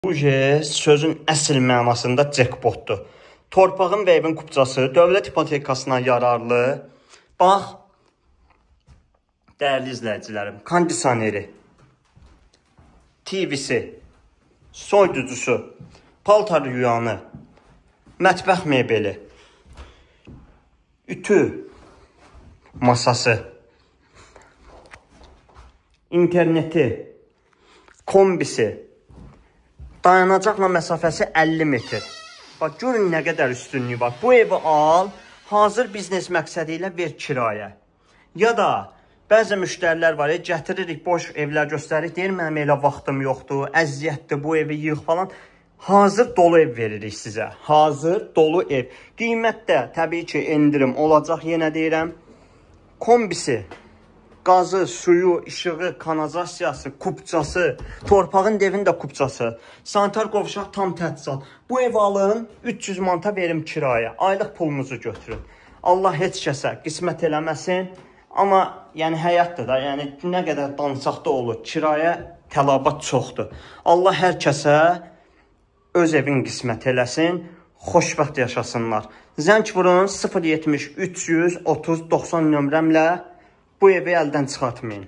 Bu sözün əsl mənasında jackpotdur. Torpağın və evin kupçası dövlət hipotekasına yararlı. Bax, dəyərli izləyicilərim, kondisioneri, TV'si, soyuducusu, paltar yuyanı, mətbəx mebeli, ütü masası, interneti, kombisi, dayanacaqla məsafəsi 50 metr. Bax, görün nə qədər üstünlüyü var. Bu evi al, hazır biznes məqsədi ilə ver kirayə. Ya da bəzi müştərilər var, gətiririk, boş evlər göstəririk, deyir, mənim elə vaxtım yoxdur, əziyyətdir, bu evi yığ falan. Hazır dolu ev veririk sizə. Hazır dolu ev. Qiymətdə təbii ki, endirim olacaq, yenə deyirəm. Kombisi, qazı, suyu, işığı, kanalizasiyası, kupçası, torpağın devin də kupçası, sanitar qovşaq tam təchizat. Bu ev alın, 300 manata verim kirayə. Aylıq pulunuzu götürün. Allah heç kəsə qismət eləməsin. Amma yəni həyatdır da, yəni nə qədər danışaq da olur. Kirayə tələbat çoxdur. Allah hər kəsə öz evin qismət eləsin. Xoşbəxt yaşasınlar. Zəng vurun 070 330 90 nömrəmlə. Bu evi əldən çıxartmayın.